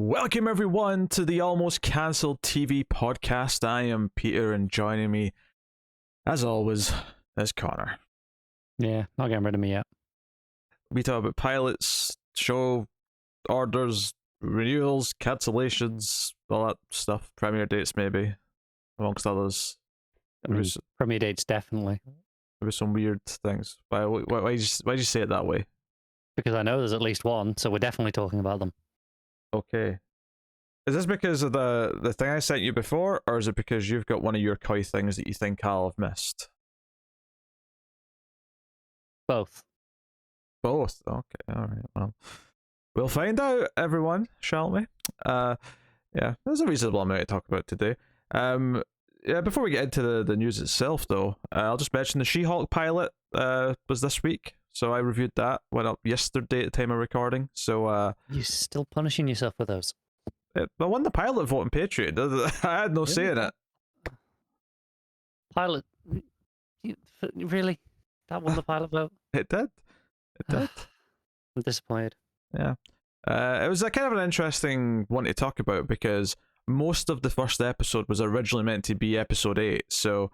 Welcome everyone to the Almost Cancelled TV podcast. I am Peter, and joining me, as always, is Connor. Yeah, not getting rid of me yet. We talk about pilots, show orders, renewals, cancellations, all that stuff, premiere dates maybe, amongst others. Premiere dates, definitely. Maybe some weird things. Why'd you say it that way? Because I know there's at least one, so we're definitely talking about them. Okay. Is this because of the thing I sent you before, or is it because you've got one of your koi things that you think I'll have missed? Both. Both. Okay, alright, well. We'll find out, everyone, shall we? Yeah, there's a reasonable amount to talk about today. Yeah, before we get into the news itself, though, I'll just mention the She-Hulk pilot was this week. So I reviewed that, went up yesterday at the time of recording. So You're still punishing yourself with those. I won the pilot vote on Patreon. I had no say in it. Pilot? Really? That won the pilot vote? It did. It did. I'm disappointed. Yeah. It was a kind of an interesting one to talk about because most of the first episode was originally meant to be episode 8. So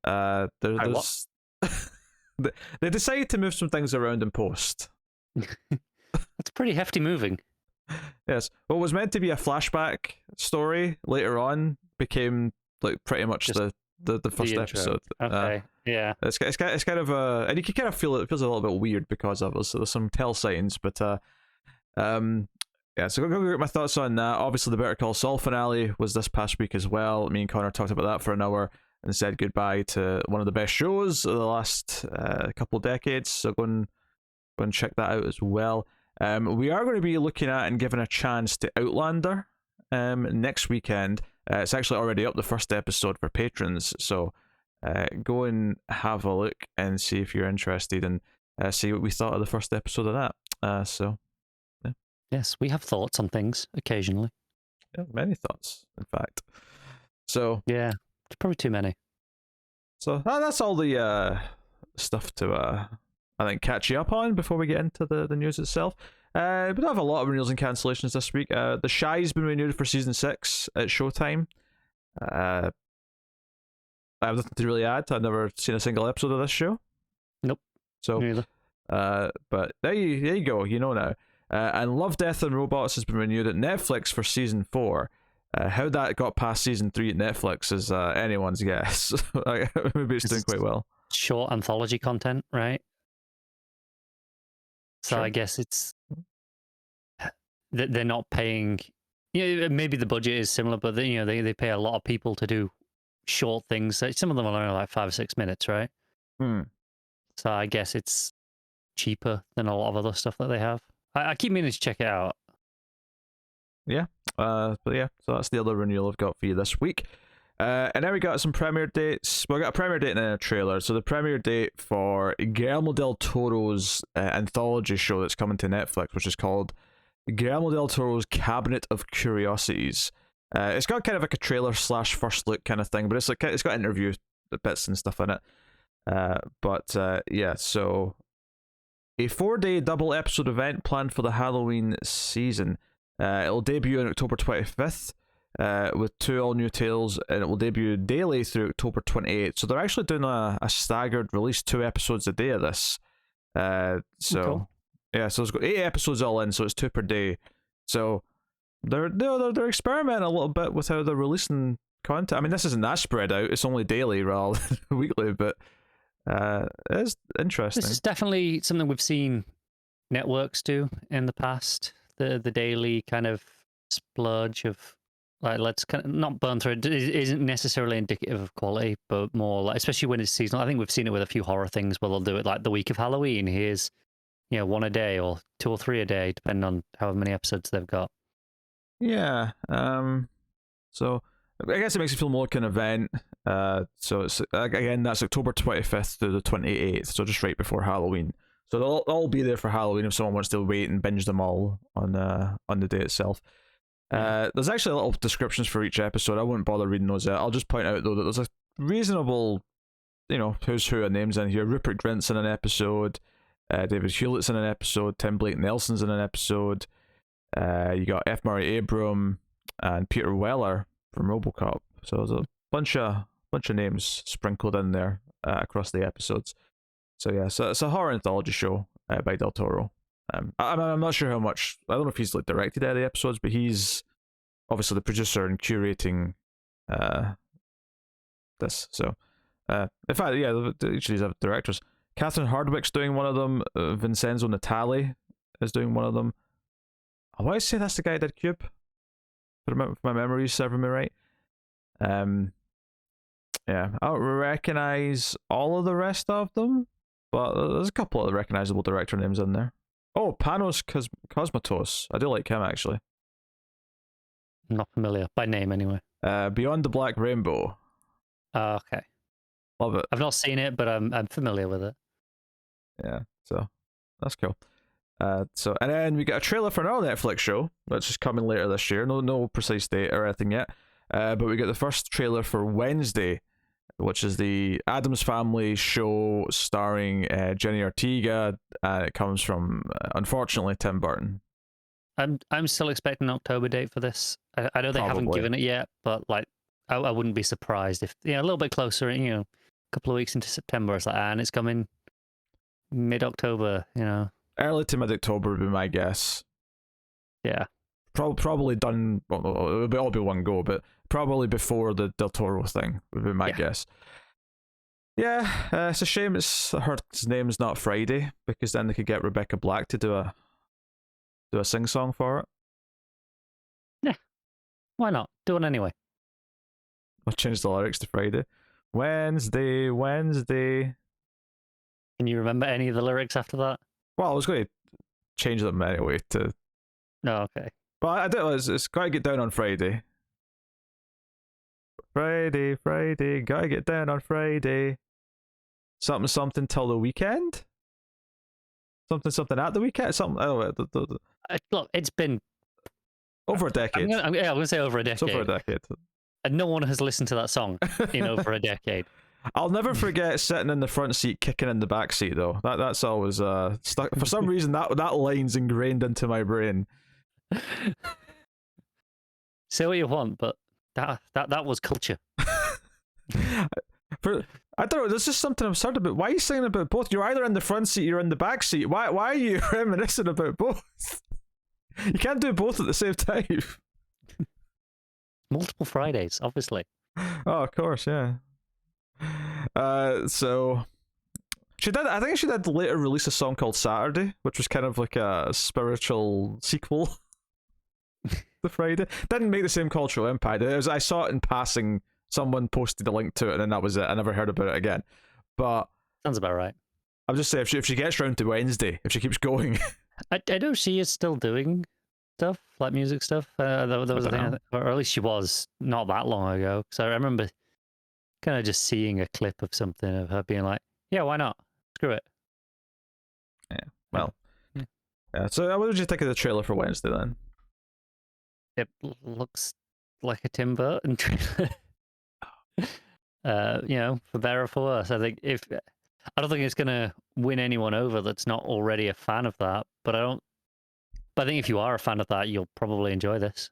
there's they decided to move some things around in post. That's pretty hefty moving. Yes. What was meant to be a flashback story later on became like pretty much the first episode. Okay. Yeah. It's kind of and you can kind of feel it feels a little bit weird because of it. So there's some tell signs, but yeah. So go get my thoughts on that. Obviously, the Better Call Saul finale was this past week as well. Me and Connor talked about that for an hour and said goodbye to one of the best shows of the last couple of decades. So go and check that out as well. We are going to be looking at and giving a chance to Outlander next weekend. It's actually already up, the first episode for patrons, so go and have a look and see if you're interested and see what we thought of the first episode of that. So, yeah. Yes, we have thoughts on things occasionally. Yeah, many thoughts, in fact. So yeah, probably too many. So that's all the stuff to I think catch you up on before we get into the news itself. We don't have a lot of renewals and cancellations this week. The Shy's been renewed for season 6 at Showtime. I have nothing to really add. I've never seen a single episode of this show. Nope. So, neither. But there you go. You know now. And Love, Death and Robots has been renewed at Netflix for season 4. How that got past season 3 at Netflix is anyone's guess. Maybe it's doing quite well. Short anthology content, right? So Sure. I guess it's that they're not paying. Maybe the budget is similar, but they pay a lot of people to do short things. Some of them are only like 5 or 6 minutes, right? So I guess it's cheaper than a lot of other stuff that they have. I keep meaning to check it out. Yeah. But yeah, so that's the other renewal I've got for you this week. And then we got some premiere dates. We got a premiere date and then a trailer. So the premiere date for Guillermo del Toro's anthology show that's coming to Netflix, which is called Guillermo del Toro's Cabinet of Curiosities. It's got kind of like a trailer / first look kind of thing, but it's got interview bits and stuff in it. Yeah, so a 4-day double episode event planned for the Halloween season. It'll debut on October 25th. With 2 all-new tales, and it will debut daily through October 28th. So they're actually doing a staggered release, 2 episodes a day of this. So cool. Yeah, so it's got 8 episodes all in, so it's 2 per day. So they're experimenting a little bit with how they're releasing content. I mean, this isn't that spread out; it's only daily rather than weekly, but it's interesting. This is definitely something we've seen networks do in the past. The daily kind of splurge of, like, let's kind of not burn through it. It isn't necessarily indicative of quality, but more like, especially when it's seasonal. I think we've seen it with a few horror things where they'll do it like the week of Halloween. Here's 1 a day or 2 or 3 a day, depending on however many episodes they've got. Yeah. So I guess it makes it feel more like an event. So it's again, that's October 25th to the 28th, so just right before Halloween. So they'll all be there for Halloween if someone wants to wait and binge them all on the day itself. There's actually little descriptions for each episode. I wouldn't bother reading those out. I'll just point out though that there's a reasonable, who's who of names in here. Rupert Grint's in an episode, David Hewlett's in an episode, Tim Blake Nelson's in an episode, You got F. Murray Abram and Peter Weller from RoboCop. So there's a bunch of names sprinkled in there across the episodes. So yeah, so it's a horror anthology show by Del Toro. I'm not sure how much. I don't know if he's like directed any episodes, but he's obviously the producer and curating this. So in fact, yeah, each of these have directors. Catherine Hardwicke's doing one of them. Vincenzo Natali is doing one of them. I want to say that's the guy that did Cube. If my memory is serving me right. Yeah, I don't recognize all of the rest of them, but there's a couple of recognizable director names in there. Oh, Panos Cosmatos. I do like him, actually. Not familiar by name, anyway. Beyond the Black Rainbow. Okay. Love it. I've not seen it, but I'm familiar with it. Yeah, so that's cool. So and then we got a trailer for another Netflix show, which is coming later this year. No precise date or anything yet. But we got the first trailer for Wednesday, which is the Addams Family show starring Jenny Ortega. It comes from, unfortunately, Tim Burton. I'm still expecting an October date for this. I know they haven't Probably. given it yet, but like I wouldn't be surprised if a little bit closer. A couple of weeks into September, it's like, and it's coming mid-October. Early to mid-October would be my guess. Yeah. Probably done. Well, it'll all be one go, but probably before the Del Toro thing would be my guess. Yeah, it's a shame his name's not Friday, because then they could get Rebecca Black to do a sing song for it. Yeah, why not? Do it anyway. I'll change the lyrics to Friday. Wednesday. Can you remember any of the lyrics after that? Well, I was going to change them anyway to. No, okay. But I did. It's got to get down on Friday. Friday, gotta get down on Friday. Something till the weekend. Something at the weekend. Something. Oh, Look, it's been over a decade. I'm gonna say over a decade. It's over a decade. And no one has listened to that song in over a decade. I'll never forget sitting in the front seat, kicking in the back seat, though. That's always stuck. For some reason, that line's ingrained into my brain. Say what you want, but that was culture. I don't know. There's just something absurd about. Why are you singing about both? You're either in the front seat, you're in the back seat. Why are you reminiscing about both? You can't do both at the same time. Multiple Fridays, obviously. Oh, of course, yeah. So she did. I think she did later release a song called Saturday, which was kind of like a spiritual sequel to Friday. Didn't make the same cultural impact. I saw it in passing. Someone posted a link to it, and then that was it. I never heard about it again. But sounds about right. I'm just saying, if she gets round to Wednesday, if she keeps going, I know she is still doing stuff like music stuff. There was a thing, or at least she was not that long ago. So I remember kind of just seeing a clip of something of her being like, "Yeah, why not? Screw it." Yeah. Well. Yeah. So, what did you think of the trailer for Wednesday then? It looks like a Tim Burton trailer. For better or for worse. I don't think it's gonna win anyone over that's not already a fan of that. But I think if you are a fan of that, you'll probably enjoy this.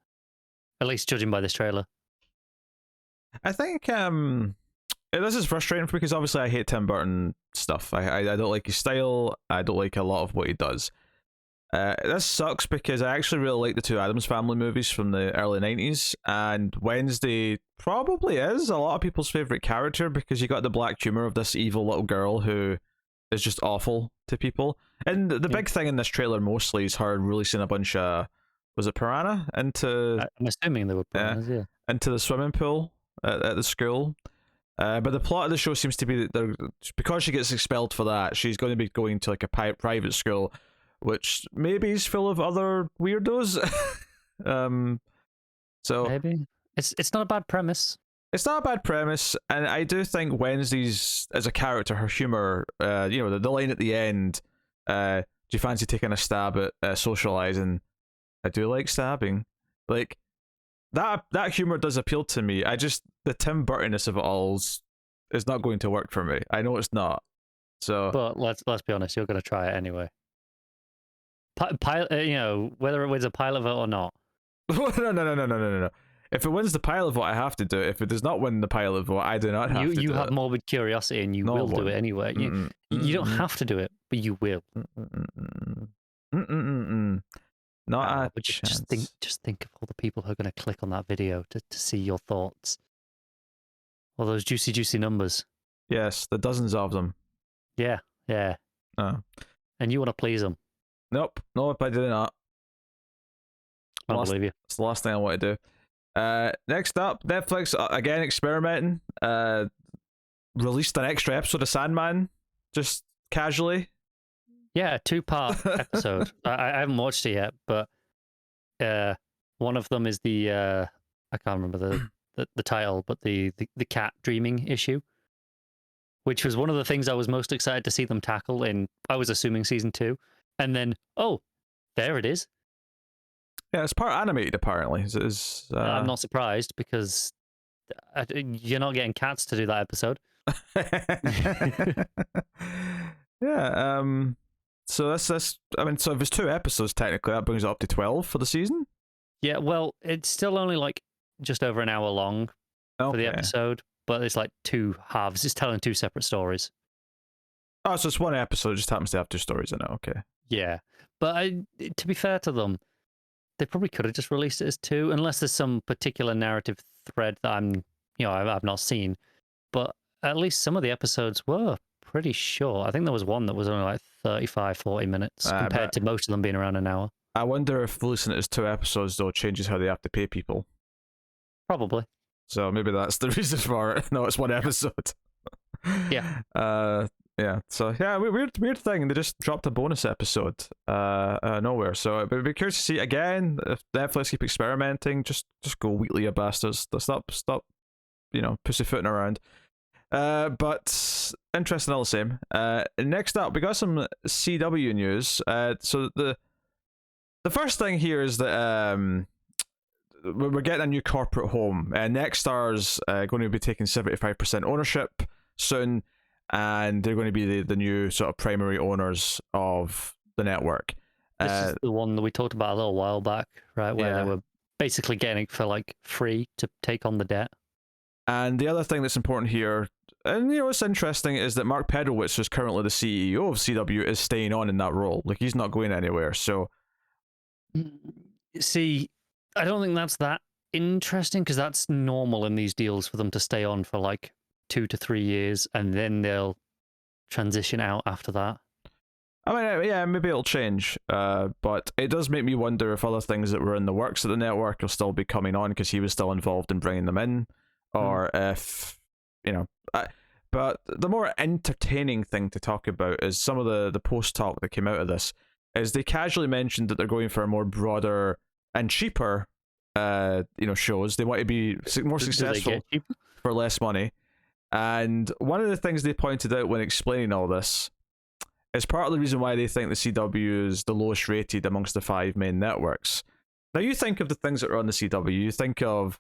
At least judging by this trailer. I think this is frustrating because obviously I hate Tim Burton stuff. I don't like his style. I don't like a lot of what he does. This sucks because I actually really like the two Addams Family movies from the early 90s, and Wednesday probably is a lot of people's favorite character because you got the black humor of this evil little girl who is just awful to people. And the big thing in this trailer mostly is her releasing a bunch of, was it piranha into? I'm assuming they were piranhas, into the swimming pool at the school. But the plot of the show seems to be that because she gets expelled for that, she's going to be going to like a private school, which maybe is full of other weirdos. So maybe it's not a bad premise. It's not a bad premise, and I do think Wednesday's as a character, her humor, the line at the end, do you fancy taking a stab at socializing? I do like stabbing. Like that humor does appeal to me. The Tim Burtonness of it all is not going to work for me. I know it's not. So, but let's be honest, you're going to try it anyway. pilot, whether it wins a pilot vote or not. No. If it wins the pilot vote, I have to do it. If it does not win the pilot vote, I do not have to do it. You have morbid curiosity, and you will do it anyway. You don't have to do it, but you will. Not but just think of all the people who are going to click on that video to see your thoughts. All those juicy numbers. Yes, the dozens of them. Yeah. Oh. And you want to please them. Nope, I do not. I believe you. It's the last thing I want to do. Next up, Netflix again experimenting. Released an extra episode of Sandman, just casually. Yeah, 2-part episode. I haven't watched it yet, but one of them is the I can't remember the title, but the cat dreaming issue, which was one of the things I was most excited to see them tackle in, I was assuming, season 2, and then there it is. Yeah, it's part animated apparently. I'm not surprised because you're not getting cats to do that episode. Yeah. So that's. I mean, so if it's 2 episodes, technically that brings it up to 12 for the season. Yeah. Well, it's still only like just over an hour long for the episode, but it's like 2 halves. It's telling 2 separate stories. Oh, so it's 1 episode. It just happens to have 2 stories in it. Okay. Yeah, but to be fair to them, they probably could have just released it as 2, unless there's some particular narrative thread that I've not seen. But at least some of the episodes were pretty short. I think there was one that was only like 35-40 minutes compared to most of them being around an hour. I wonder if releasing it as 2 episodes though changes how they have to pay people. Probably. So maybe that's the reason for it. No, it's 1 episode. Yeah. Yeah. So yeah, weird thing. They just dropped a bonus episode nowhere. So I'd be curious to see again if Netflix keep experimenting. Just go weekly, you bastards. Stop pussyfooting around. But interesting all the same. Next up, we got some CW news. So the first thing here is that we're getting a new corporate home. Nextstar's going to be taking 75% ownership soon, and they're going to be the new sort of primary owners of the network. This is the one that we talked about a little while back, right? Where they were basically getting it for like free to take on the debt. And the other thing that's important here, and what's interesting, is that Mark Pedowitz, who's currently the CEO of CW, is staying on in that role. Like, he's not going anywhere. So, see, I don't think that's that interesting, because that's normal in these deals for them to stay on for like 2 to 3 years, and then they'll transition out after that. I mean, yeah, maybe it'll change, but it does make me wonder if other things that were in the works at the network will still be coming on because he was still involved in bringing them in, or if, but the more entertaining thing to talk about is some of the post-talk that came out of this, is they casually mentioned that they're going for a more broader and cheaper, shows. They want to be more successful for less money. And one of the things they pointed out when explaining all this is part of the reason why they think the CW is the lowest rated amongst the 5 main networks. Now, you think of the things that are on the CW, you think of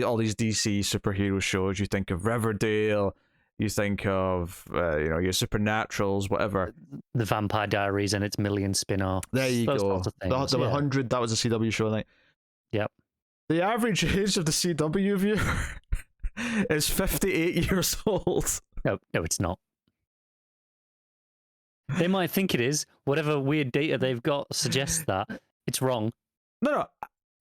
all these DC superhero shows, you think of Riverdale, you think of your Supernaturals, whatever. The Vampire Diaries and its million spin-off. There you go. The 100, that was a CW show, I think. Yep. The average age of the CW viewer is 58 years old. No, it's not. They might think it is. Whatever weird data they've got suggests that. It's wrong. No.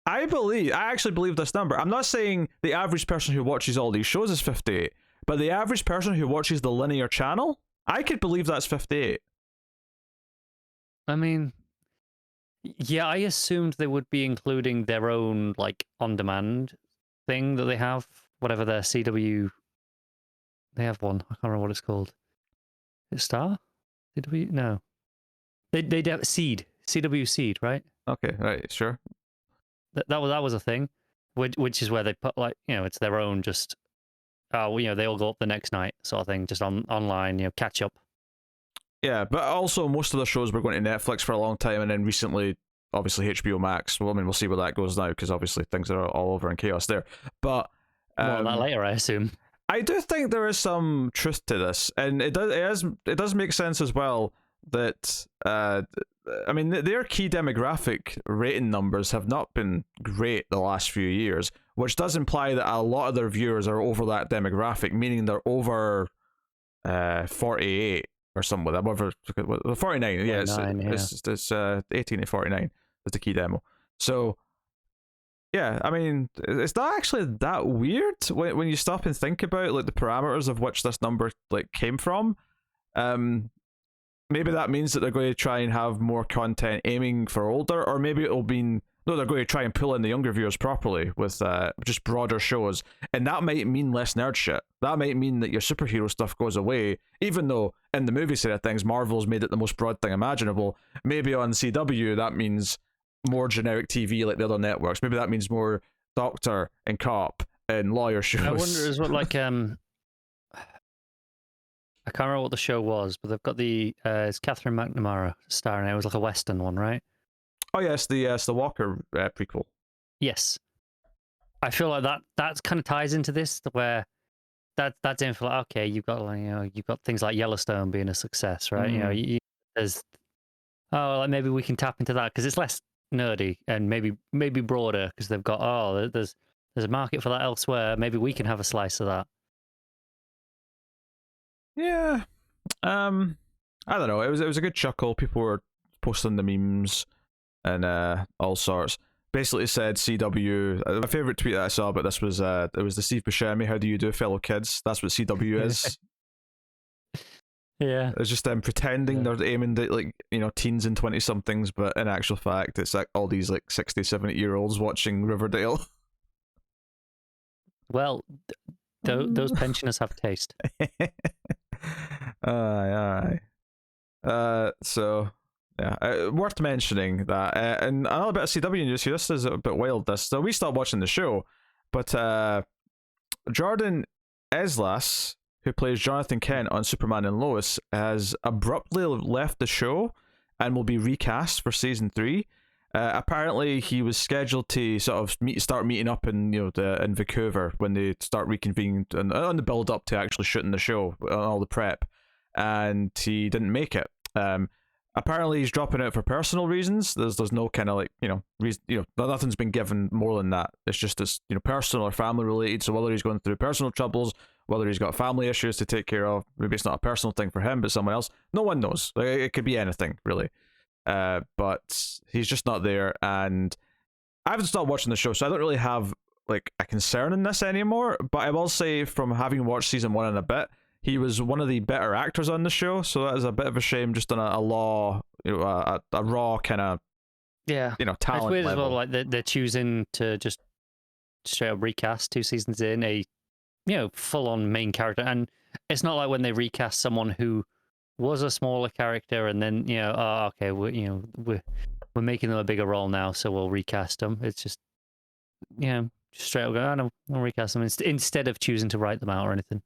I actually believe this number. I'm not saying the average person who watches all these shows is 58, but the average person who watches the linear channel, I could believe that's 58. I mean, yeah, I assumed they would be including their own, like, on-demand thing that they have, whatever their CW... They have one. I can't remember what it's called. Is it Star? CW? No. They'd have Seed. CW Seed, right? Okay, right, sure. That was a thing, which is where they put, like, it's their own just... they all go up the next night sort of thing, just online, catch up. Yeah, but also most of the shows were going to Netflix for a long time, and then recently, obviously, HBO Max. Well, I mean, we'll see where that goes now, because obviously things are all over in chaos there. But more on that later, I assume. I do think there is some truth to this, and it does make sense as well that I mean, their key demographic rating numbers have not been great the last few years, which does imply that a lot of their viewers are over that demographic, meaning they're over 48 or something like that. Over 49, yeah, 49, yeah. it's 18 to 49 is the key demo. So yeah, I mean, it's not actually that weird when you stop and think about like the parameters of which this number like came from. Maybe that means that they're going to try and have more content aiming for older, or maybe it'll mean no, they're going to try and pull in the younger viewers properly with just broader shows, and that might mean less nerd shit. That might mean that your superhero stuff goes away, even though in the movie side of things, Marvel's made it the most broad thing imaginable. Maybe on CW that means more generic TV like the other networks. Maybe that means more doctor and cop and lawyer shows. I wonder as well, like I can't remember what the show was, but they've got it's Catherine McNamara starring. It was like a Western one, right? Oh yes, the Walker prequel. Yes, I feel like that kind of ties into this, where that's in for like, okay, you've got like, you've got things like Yellowstone being a success, right? There's like maybe we can tap into that because it's less nerdy and maybe broader because they've got there's a market for that elsewhere. Maybe we can have a slice of that. Yeah, I don't know. It was a good chuckle. People were posting the memes and all sorts. Basically said CW. My favorite tweet that I saw about this was it was the Steve Buscemi. How do you do, fellow kids? That's what CW is. Yeah, it's just them pretending they're aiming at like teens and 20 somethings, but in actual fact, it's like all these like 60, 70-year-olds watching Riverdale. Well, those pensioners have taste. Aye. So yeah, worth mentioning that. And another bit of CW news here. This is a bit wild. So we stopped watching the show, but Jordan Eslas, who plays Jonathan Kent on Superman and Lois, has abruptly left the show and will be recast for season 3. Apparently, he was scheduled to sort of start meeting up in in Vancouver when they start reconvening on the build up to actually shooting the show, on all the prep, and he didn't make it. Apparently, he's dropping out for personal reasons. There's no kind of like reason, nothing's been given more than that. It's just this personal or family related. So whether he's going through personal troubles, whether he's got family issues to take care of, maybe it's not a personal thing for him, but someone else. No one knows. Like, it could be anything really. But he's just not there, and I haven't stopped watching the show, so I don't really have like a concern in this anymore. But I will say, from having watched season 1 in a bit, he was one of the better actors on the show, so that is a bit of a shame, just on a raw kind of talent it's weird level. as well, like they're choosing to just straight up recast 2 seasons in a full on main character, and it's not like when they recast someone who was a smaller character and then okay, we're making them a bigger role now, so we'll recast them. It's just just straight up go, I don't we'll recast them instead of choosing to write them out or anything.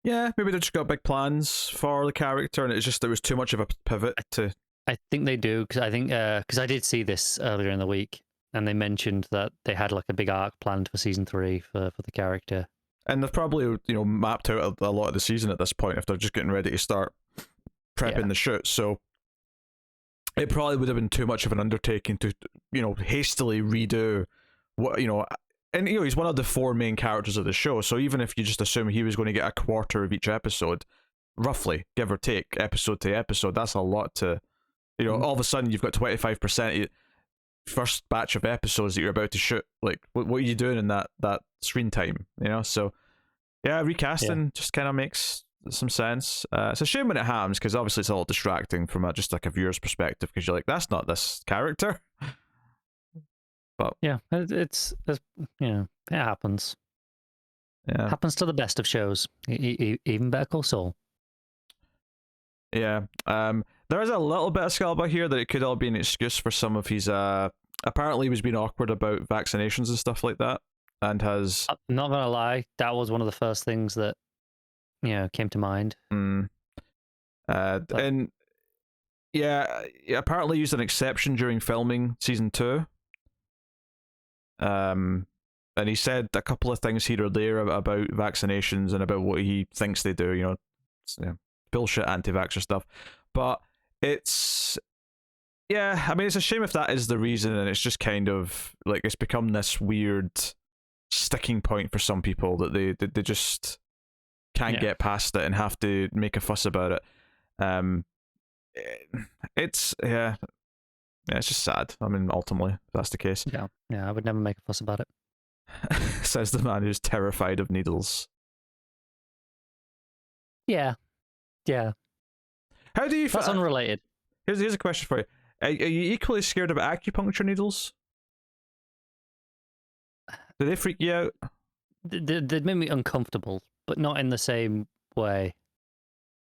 Yeah, maybe they just got big plans for the character, and it's just there was too much of a pivot to. I think they do, because I think because I did see this earlier in the week, and they mentioned that they had like a big arc planned for season 3 for the character. And they've probably mapped out a lot of the season at this point if they're just getting ready to start prepping the shoot. So it probably would have been too much of an undertaking to hastily redo what and he's one of the 4 main characters of the show, so even if you just assume he was going to get a quarter of each episode, roughly, give or take, episode to episode, that's a lot to all of a sudden you've got 25% first batch of episodes that you're about to shoot. Like, what are you doing in that screen time? So yeah, recasting just kind of makes some sense. It's a shame when it happens, because obviously it's a little distracting from just like a viewer's perspective, because you're like, that's not this character. But yeah, it happens. Yeah, happens to the best of shows, even Better Call Saul. Yeah, there is a little bit of scalp here that it could all be an excuse for some of his. Apparently, he was being awkward about vaccinations and stuff like that, and has. I'm not gonna lie, that was one of the first things that came to mind. And yeah, apparently used an exception during filming season 2. And he said a couple of things here or there about vaccinations and about what he thinks they do. Bullshit anti-vaxxer stuff, but it's Yeah, I mean, it's a shame if that is the reason, and it's just kind of like it's become this weird sticking point for some people that they just can't get past it and have to make a fuss about it. It's it's just sad. I mean, ultimately, if that's the case. Yeah, I would never make a fuss about it. Says the man who's terrified of needles. Yeah. How do you? That's unrelated. Here's a question for you. Are you equally scared of acupuncture needles? Do they freak you out? They made me uncomfortable, but not in the same way.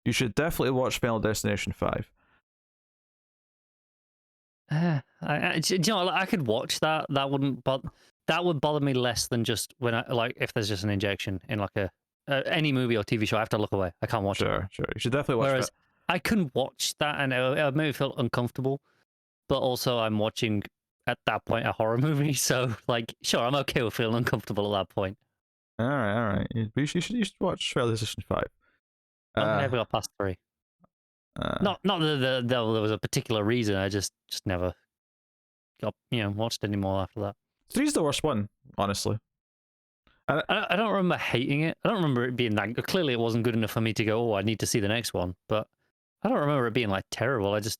You should definitely watch Final Destination 5. Do you know, I could watch that. That wouldn't, but that would bother me less than just when I like if there's just an injection in like a any movie or TV show. I have to look away. I can't watch it. Sure. You should definitely watch. Whereas I couldn't watch that, and it made me feel uncomfortable. But also, I'm watching at that point a horror movie, so like, sure, I'm okay with feeling uncomfortable at that point. All right. You should watch Final Destination 5. I never got past 3. Not that there was a particular reason. I just never got watched anymore after that. 3's the worst one, honestly. I don't remember hating it. I don't remember it being that. Clearly, it wasn't good enough for me to go, oh, I need to see the next one. But I don't remember it being like terrible. I just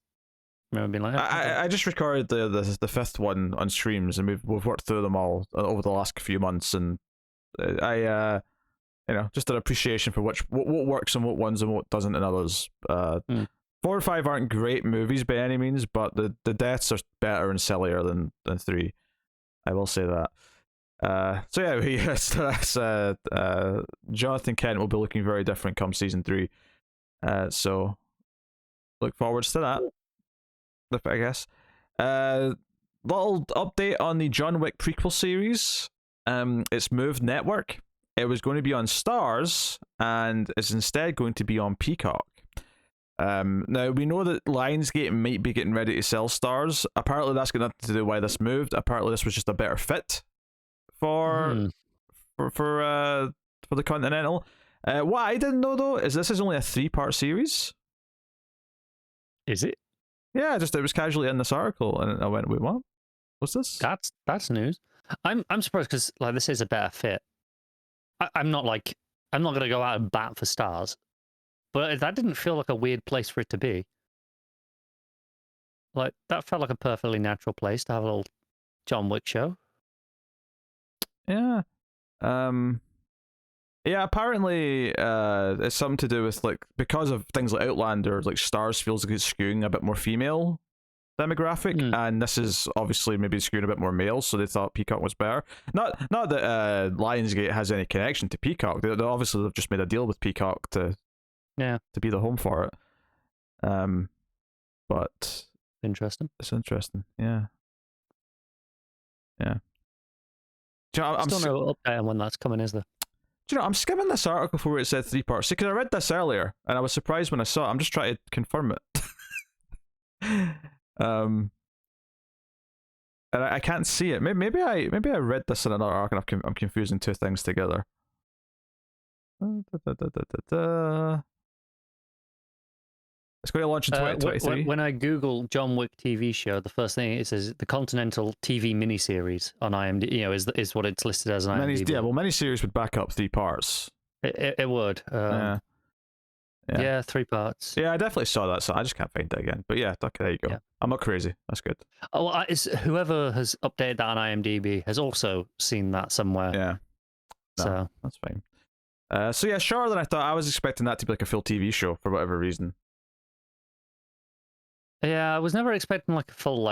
remember being like, oh, I just recorded the 5th one on streams, and we've worked through them all over the last few months, and I just an appreciation for what works and what ones and what doesn't in others. 4 and 5 aren't great movies by any means, but the deaths are better and sillier than 3. I will say that. So yeah, that's Jonathan Kent will be looking very different come season 3. So look forwards to that. I guess. Little update on the John Wick prequel series. It's moved network. It was going to be on Stars, and it's instead going to be on Peacock. Now we know that Lionsgate might be getting ready to sell Stars. Apparently, that's got nothing to do with why this moved. Apparently, this was just a better fit for the Continental. What I didn't know though is this is only a 3-part series. Is it? Yeah, it was casually in this article, and I went, "Wait, what? What's this?" That's news. I'm surprised because like this is a better fit. I'm not gonna go out and bat for Stars, but that didn't feel like a weird place for it to be. Like that felt like a perfectly natural place to have a little John Wick show. Yeah. Yeah, apparently it's something to do with like because of things like Outlander, like Stars feels like it's skewing a bit more female demographic, and this is obviously maybe skewing a bit more male, so they thought Peacock was better. Not that Lionsgate has any connection to Peacock. They obviously have just made a deal with Peacock to be the home for it. But interesting. It's interesting. Yeah. Do you know, Still no update on when that's coming, is there? Do you know, I'm skimming this article for where it said 3 parts. Because I read this earlier, and I was surprised when I saw it. I'm just trying to confirm it. And I can't see it. Maybe I read this in another article. I'm confusing two things together. It's going to launch in 2023. When I Google John Wick TV show, the first thing it says the Continental TV miniseries on IMDb. Is what it's listed as on IMDb. Yeah, well, miniseries would back up 3 parts. It would. Yeah, 3 parts. Yeah, I definitely saw that, so I just can't find it again. But yeah, okay, there you go. Yeah. I'm not crazy. That's good. Oh, well, whoever has updated that on IMDb has also seen that somewhere. Yeah. No, so that's fine. So yeah, shorter than I thought. I was expecting that to be like a full TV show for whatever reason. Yeah, I was never expecting like a full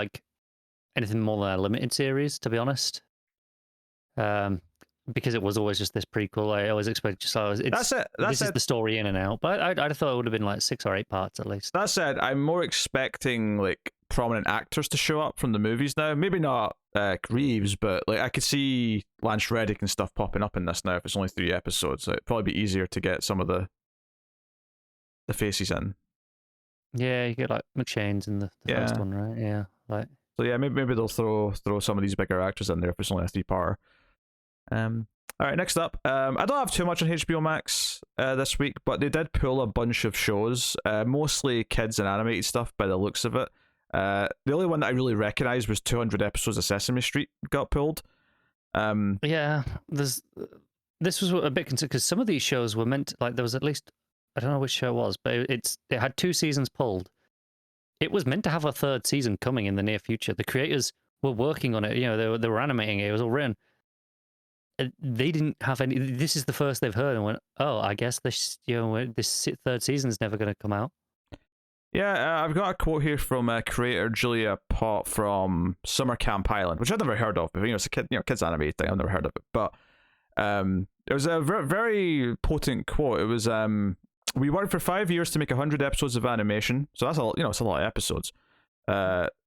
anything more than a limited series, to be honest. Because it was always just this prequel. I always expected this is the story in and out. But I thought it would have been like 6 or 8 parts at least. That said, I'm more expecting like prominent actors to show up from the movies now. Maybe not Reeves, but like I could see Lance Reddick and stuff popping up in this now if it's only 3 episodes. So it'd probably be easier to get some of the faces in. Yeah, you get like McShane's in the first one, right? Yeah, like. So yeah, maybe they'll throw some of these bigger actors in there if it's only a 3-parter. All right, next up. I don't have too much on HBO Max this week, but they did pull a bunch of shows, mostly kids and animated stuff by the looks of it. The only one that I really recognized was 200 episodes of Sesame Street got pulled. Yeah, this was a bit concerned because some of these shows were meant to, like, there was at least, I don't know which show it was, but it had 2 seasons pulled. It was meant to have a 3rd season coming in the near future. The creators were working on it. You know, they were animating it. It was all written. They didn't have any. This is the first they've heard and went, oh, I guess this 3rd season is never going to come out. Yeah, I've got a quote here from creator Julia Pott from Summer Camp Island, which I've never heard of. But it's a kids anime thing. I've never heard of it, but it was a very potent quote. It was we worked for 5 years to make 100 episodes of animation, so that's it's a lot of episodes.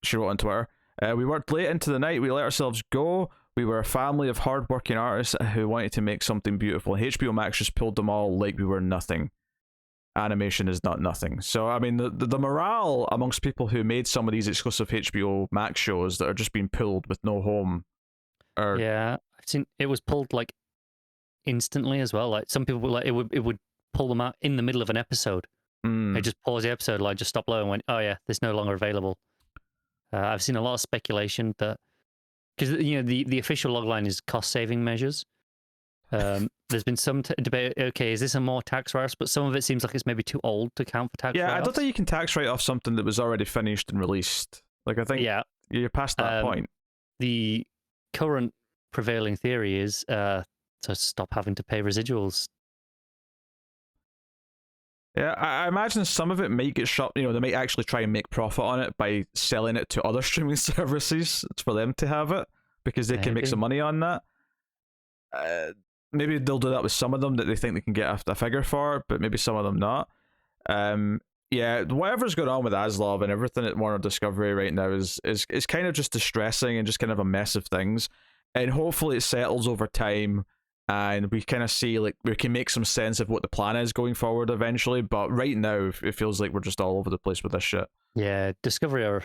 She wrote on Twitter. We worked late into the night. We let ourselves go. We were a family of hard-working artists who wanted to make something beautiful. HBO Max just pulled them all like we were nothing. Animation is not nothing. So, I mean, the morale amongst people who made some of these exclusive HBO Max shows that are just being pulled with no home. Yeah, I've seen it was pulled like instantly as well. Like some people were like, it would pull them out in the middle of an episode. They just pause the episode, like just stop low and went, oh yeah, this no longer available. I've seen a lot of speculation that, because the official logline is cost saving measures. There's been some debate. Okay, is this a more tax write-off? But some of it seems like it's maybe too old to count for tax. Yeah, I don't think you can tax write off something that was already finished and released. Like, I think you're past that point. The current prevailing theory is to stop having to pay residuals. Yeah, I imagine some of it might get shut. They might actually try and make profit on it by selling it to other streaming services for them to have it, because they can make some money on that. Maybe they'll do that with some of them that they think they can get a figure for, but maybe some of them not. Yeah, whatever's going on with Aslov and everything at Warner Discovery right now is kind of just distressing and just kind of a mess of things. And hopefully it settles over time and we kind of see, like, we can make some sense of what the plan is going forward eventually. But right now, it feels like we're just all over the place with this shit. Yeah, Discovery are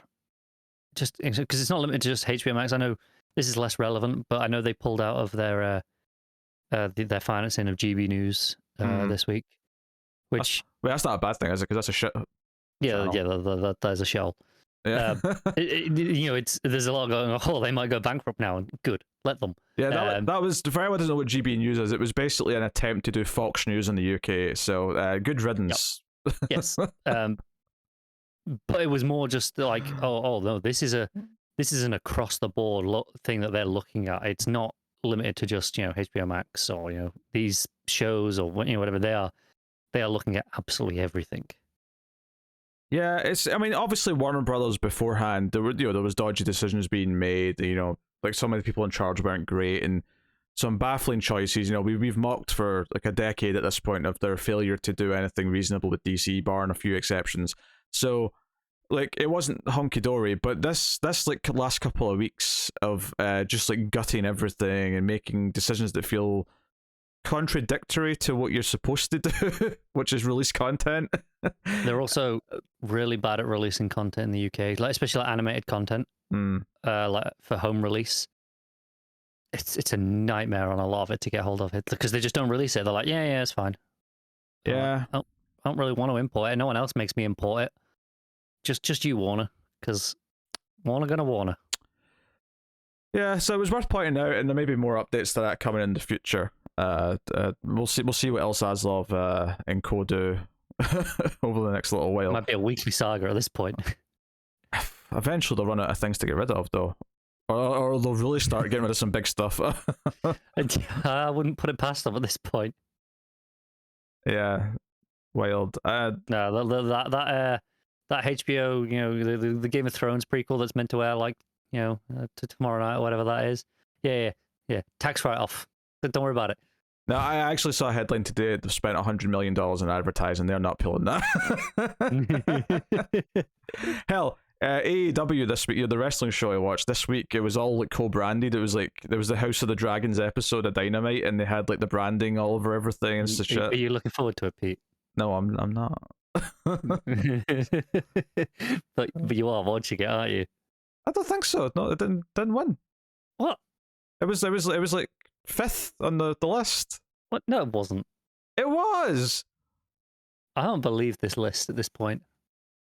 just, because it's not limited to just HBO Max. I know this is less relevant, but I know they pulled out of their financing of GB News this week, which that's not a bad thing, is it? Because that's a shit. Yeah, that is a shell. Yeah, there's a lot going on. Oh, they might go bankrupt now. Good, let them. Yeah, that was, for anyone who doesn't know what GB News is, it was basically an attempt to do Fox News in the UK. So good riddance. Yep. Yes, but it was more just like, oh no, this is an across the board thing that they're looking at. It's not limited to just HBO Max or these shows or whatever they are. They are looking at absolutely everything. Yeah, obviously Warner Brothers beforehand, there was dodgy decisions being made. Like some of the people in charge weren't great, and some baffling choices. We've mocked for like a decade at this point of their failure to do anything reasonable with DC, barring a few exceptions. So, like, it wasn't hunky dory, but this like last couple of weeks of just like gutting everything and making decisions that feel contradictory to what you're supposed to do, which is release content. They're also really bad at releasing content in the UK, like especially like animated content, like for home release. It's a nightmare on a lot of it to get hold of it because they just don't release it. They're like, yeah, it's fine. Yeah, I don't really want to import it. No one else makes me import it. Just you, Warner, because Warner gonna Warner. Yeah, so it was worth pointing out, and there may be more updates to that coming in the future. We'll see what else Aslov and Co do over the next little while. It might be a weekly saga at this point. Eventually, they'll run out of things to get rid of, though, or they'll really start getting rid of some big stuff. I wouldn't put it past them at this point. Yeah, wild. No, that HBO, the Game of Thrones prequel that's meant to air like to tomorrow night or whatever that is. Yeah. Tax write-off. Don't worry about it. No, I actually saw a headline today. They've spent $100 million in advertising. They're not pulling that. Hell, AEW this week, the wrestling show I watched this week, it was all like co-branded. It was like there was the House of the Dragons episode of Dynamite, and they had like the branding all over everything and such. Are you looking forward to it, Pete? No, I'm not. but you are watching it, aren't you? I don't think so. No, it didn't win. What? It was like 5th on the list. What? No, it wasn't. It was. I don't believe this list at this point.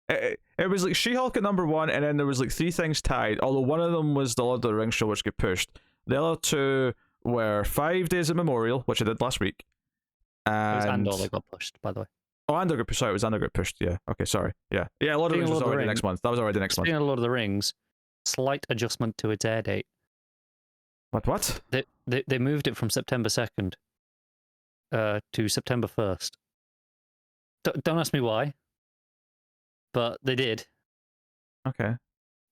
it was like She-Hulk at number one, and then there was like three things tied. Although one of them was the Lord of the Rings show, which got pushed. The other two were 5 Days of Memorial, which I did last week, It was and Andor that got pushed, by the way. oh, Andor got pushed. Sorry, it was Andor got pushed. Yeah. Okay. Sorry. Yeah. Yeah. Lord of the Rings was already next month. That was already next month. Speaking of Lord of the Rings, slight adjustment to its air date. What? They moved it from September 2nd to September 1st. Don't ask me why, but they did. Okay.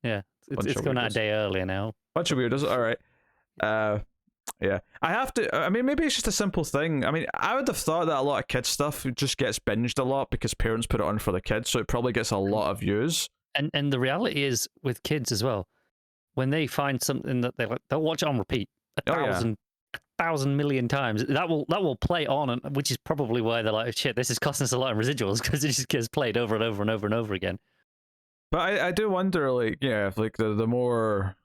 Yeah, it's going out a day earlier now. Bunch of weirdos. All right. Yeah. I have to. I mean, maybe it's just a simple thing. I mean, I would have thought that a lot of kids stuff just gets binged a lot because parents put it on for the kids, so it probably gets a lot of views. And the reality is with kids as well, when they find something that they like, they'll watch it on repeat a thousand million times. That will play on, and which is probably why they're like, shit, this is costing us a lot in residuals because it just gets played over and over and over and over again. But I do wonder, like, yeah, if like the more,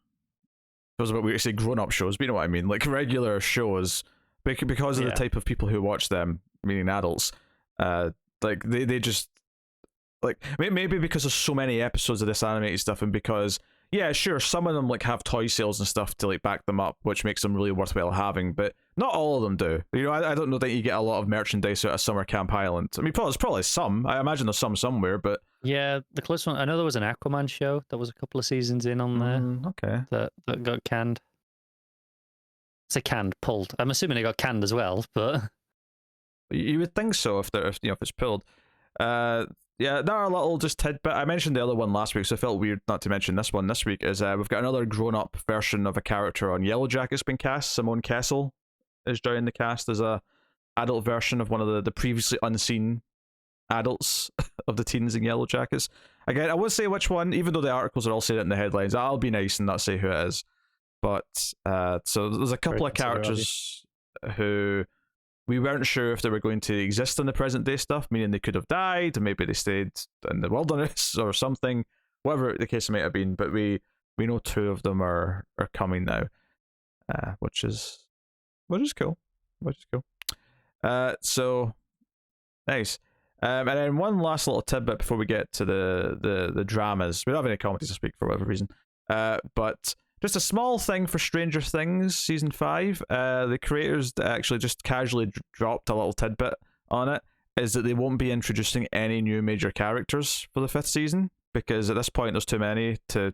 I was about to say grown-up shows, but you know what I mean, like regular shows, because of the type of people who watch them, meaning adults, like they just, like, maybe because there's so many episodes of this animated stuff, and because, yeah, sure, some of them like have toy sales and stuff to like back them up, which makes them really worthwhile having, but not all of them do. You know, I don't know that you get a lot of merchandise out of Summer Camp Island. I mean, there's probably some. I imagine there's some somewhere, but yeah, the close one. I know there was an Aquaman show that was a couple of seasons in on there. Okay. That got canned. Say canned, pulled. I'm assuming it got canned as well, but you would think so if it's pulled. Yeah, there are a little just tidbit. I mentioned the other one last week, so it felt weird not to mention this one this week. Is we've got another grown-up version of a character on Yellow Jacket's been cast. Simone Kessel is joining the cast as a adult version of one of the previously unseen adults of the teens in Yellow Jackets. Again, I won't say which one, even though the articles are all saying it in the headlines. I'll be nice and not say who it is. But so there's a couple of characters who we weren't sure if they were going to exist in the present day stuff, meaning they could have died, and maybe they stayed in the wilderness or something, whatever the case might have been. But we know two of them are coming now, which is cool. So nice. And then one last little tidbit before we get to the dramas. We don't have any comedies this week for whatever reason. But just a small thing for Stranger Things season 5. The creators actually just casually dropped a little tidbit on it. Is that they won't be introducing any new major characters for the 5th season, because at this point there's too many to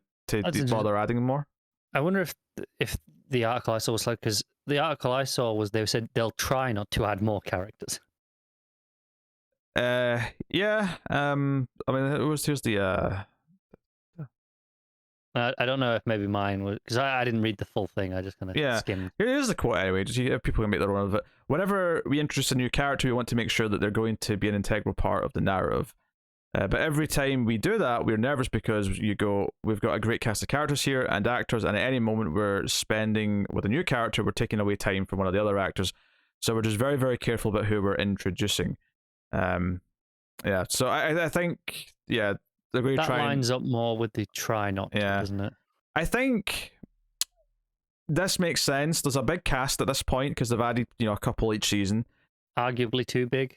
bother adding more. I wonder if the article I saw was like, because the article I saw was they said they'll try not to add more characters. Yeah. I mean, here's the I don't know if maybe mine was, because I didn't read the full thing. I just kind of skimmed. Here's the quote anyway. Just people can make their own of it. Whenever we introduce a new character, we want to make sure that they're going to be an integral part of the narrative. But every time we do that, we're nervous because we've got a great cast of characters here and actors, and at any moment we're spending with a new character, we're taking away time from one of the other actors. So we're just very, very careful about who we're introducing. Yeah. So I think, yeah, they're going to try. That lines up more with the try not to, doesn't it? I think this makes sense. There's a big cast at this point because they've added, a couple each season. Arguably too big.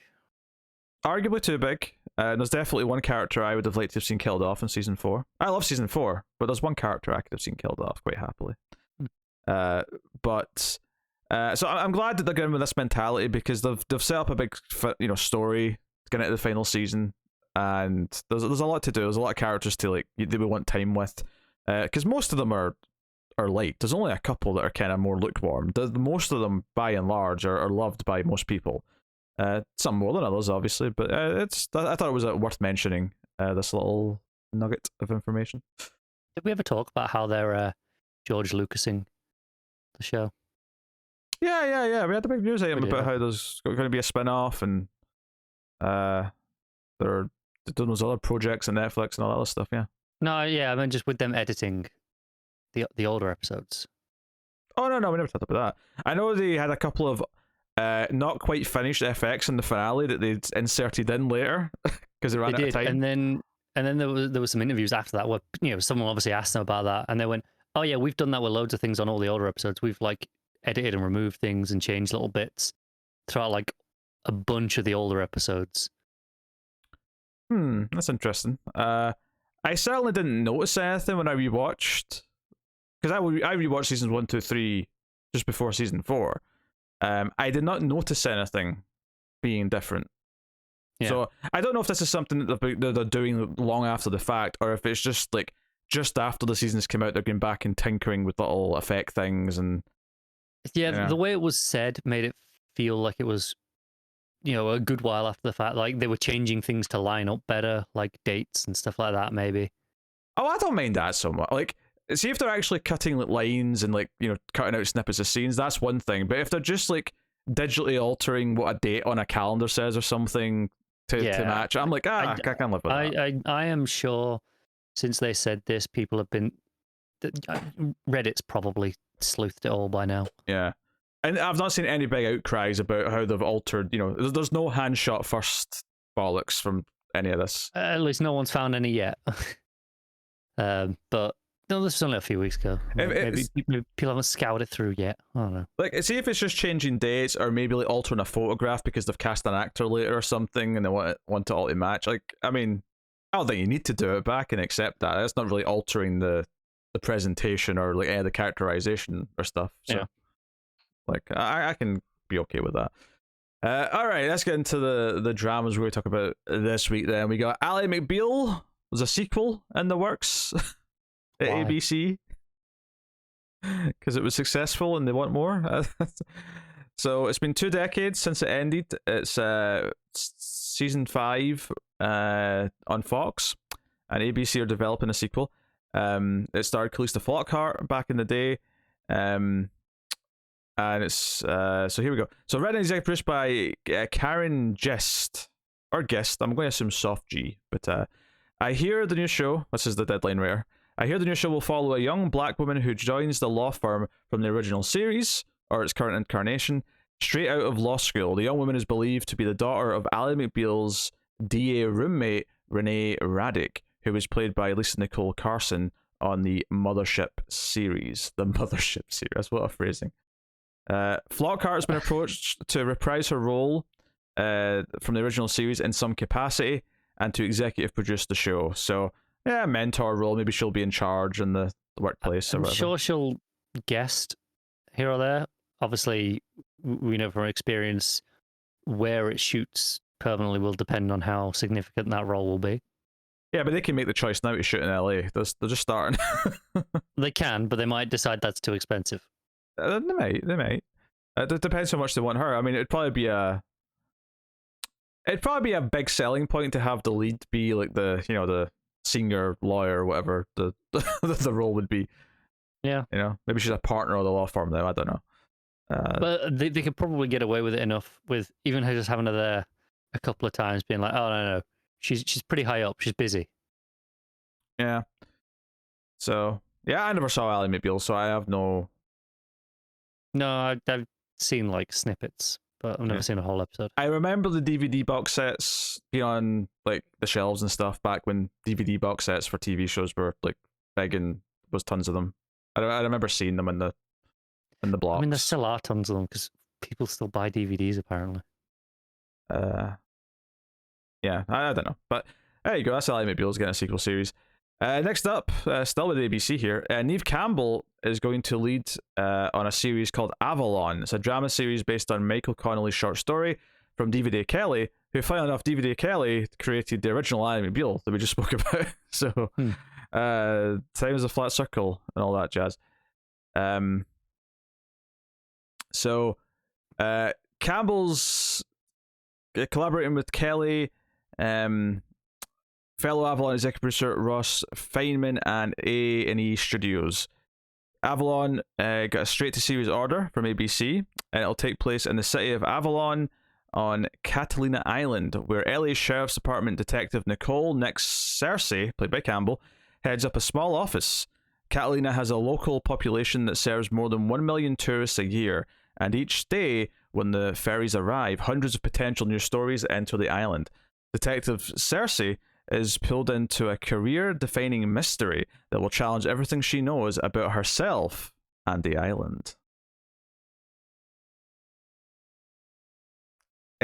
There's definitely one character I would have liked to have seen killed off in season 4. I love season 4, but there's one character I could have seen killed off quite happily. So I'm glad that they're going with this mentality, because they've set up a big story to get into the final season, and there's a lot to do. There's a lot of characters to they would want time with, because most of them are liked. There's only a couple that are kind of more lukewarm. Most of them, by and large, are loved by most people. Some more than others, obviously, but I thought it was worth mentioning, this little nugget of information. Did we ever talk about how they're George Lucasing the show? Yeah. We had the big news item about how there's going to be a spin-off, and they're doing those other projects on Netflix and all that other stuff. Yeah. No, yeah, I mean just with them editing the older episodes. Oh no, we never talked about that. I know they had a couple of not quite finished FX in the finale that they'd inserted in later because they ran out of time. And then there was some interviews after that where someone obviously asked them about that, and they went, "Oh yeah, we've done that with loads of things on all the older episodes. We've edited and removed things and changed little bits throughout a bunch of the older episodes." That's interesting. I certainly didn't notice anything when I rewatched, because I rewatched seasons 1, 2, 3 just before season 4. I did not notice anything being different. Yeah. So I don't know if this is something that they're doing long after the fact, or if it's just like just after the seasons came out, they're going back and tinkering with little effect things. And Yeah, the way it was said made it feel like it was, a good while after the fact. Like they were changing things to line up better, like dates and stuff like that, maybe. oh, I don't mind that so much. Like, see if they're actually cutting like lines and like cutting out snippets of scenes, that's one thing. But if they're just like digitally altering what a date on a calendar says or something to match, I'm like, I can't live with that. I am sure since they said this, people have been Reddit's probably sleuthed it all by now. Yeah. And I've not seen any big outcries about how they've altered, there's no hand shot first bollocks from any of this. At least no one's found any yet. But no, this was only a few weeks ago. Maybe people haven't scoured it through yet. I don't know. Like, see if it's just changing dates or maybe like altering a photograph because they've cast an actor later or something and they want it all to match. Like, I mean, I don't think you need to do it, but I can accept that. It's not really altering the presentation or like the characterization or stuff. So, like, I can be okay with that. All right, let's get into the dramas we're going to talk about this week. Then we got Ally McBeal. Was a sequel in the works at ABC because it was successful and they want more. So it's been 2 decades since it ended. It's season 5 on Fox, and ABC are developing a sequel. It starred Calista Flockhart back in the day, and it's so here we go. So written and executive produced by Karen Gist or Guest. I'm going to assume soft G, but I hear the new show. This is the deadline writer. I hear the new show will follow a young black woman who joins the law firm from the original series, or its current incarnation, straight out of law school. The young woman is believed to be the daughter of Ally McBeal's DA roommate, Renee Raddick, who was played by Lisa Nicole Carson on the Mothership series. The Mothership series, what a phrasing. Flockhart has been approached to reprise her role from the original series in some capacity and to executive produce the show. So, yeah, mentor role. Maybe she'll be in charge in the workplace. I'm sure she'll guest here or there. Obviously, we know from experience where it shoots permanently will depend on how significant that role will be. Yeah, but they can make the choice now to shoot in LA. They're just starting. They can, but they might decide that's too expensive. They might. It depends how much they want her. I mean, it'd probably be a big selling point to have the lead be like the senior lawyer or whatever the role would be. Yeah. Maybe she's a partner of the law firm now. I don't know. But they could probably get away with it enough with even her just having her there a couple of times, being like, "Oh no, she's pretty high up. She's busy." Yeah. So yeah, I never saw Ally McBeal, so I have no. No, I've seen like snippets, but I've never seen a whole episode. I remember the DVD box sets being on like the shelves and stuff back when DVD box sets for TV shows were like big and there was tons of them. I remember seeing them in the blocks. I mean, there still are tons of them because people still buy DVDs apparently. Yeah, I don't know, but there you go. That's Ally McBeal's getting a sequel series. Next up, still with ABC here, Neve Campbell is going to lead on a series called Avalon. It's a drama series based on Michael Connelly's short story from DVD Kelly, who, funnily enough, DVD Kelly created the original Ally McBeal that we just spoke about. So, time is a flat circle and all that jazz. So, Campbell's collaborating with Kelly, fellow Avalon executive producer Ross Feynman and A&E Studios. Avalon got a straight-to-series order from ABC, and it'll take place in the city of Avalon on Catalina Island, where LA Sheriff's Department detective Nicole Cersei, played by Campbell, heads up a small office. Catalina has a local population that serves more than 1 million tourists a year, and each day when the ferries arrive, hundreds of potential new stories enter the island. Detective Cersei is pulled into a career-defining mystery that will challenge everything she knows about herself and the island.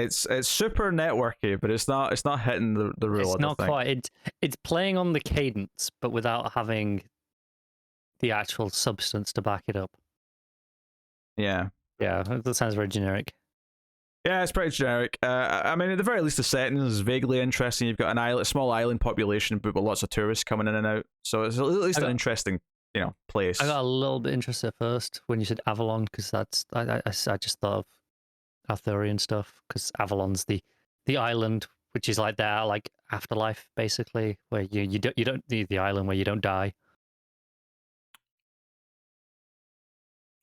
It's super networky, but it's not hitting the rule. It's not quite. It's playing on the cadence, but without having the actual substance to back it up. Yeah. Yeah, that sounds very generic. Yeah, it's pretty generic. I mean, at the very least, the setting is vaguely interesting. You've got an island, a small island population, but with lots of tourists coming in and out. So it's at least an interesting, place. I got a little bit interested at first when you said Avalon, because that's I just thought of Arthurian stuff, because Avalon's the island, which is like their like afterlife, basically, where you don't need the island where you don't die.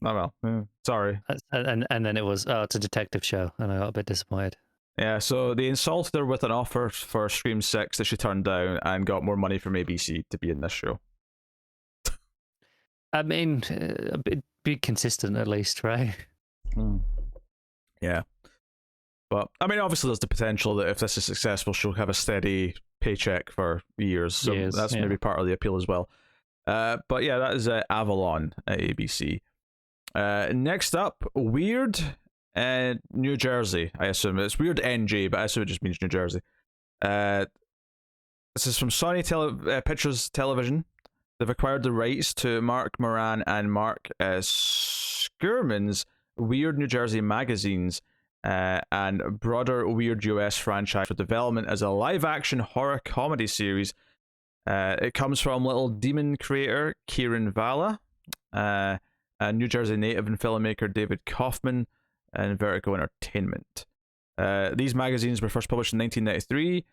Oh well, sorry. And then it was it's a detective show, and I got a bit disappointed. Yeah, so they insulted her with an offer for Scream 6 that she turned down and got more money from ABC to be in this show. I mean, be consistent at least, right? Yeah. But, I mean, obviously there's the potential that if this is successful, she'll have a steady paycheck for years. So that's maybe part of the appeal as well. But yeah, that is Avalon at ABC. Next up, Weird New Jersey. I assume it's Weird NJ, but I assume it just means New Jersey. This is from Sony Pictures Television. They've acquired the rights to Mark Moran and Mark Skurman's Weird New Jersey magazines and broader Weird US franchise for development as a live-action horror comedy series. It comes from Little Demon creator Kieran Valla, a New Jersey native and filmmaker David Kaufman, and Vertigo Entertainment. These magazines were first published in 1993.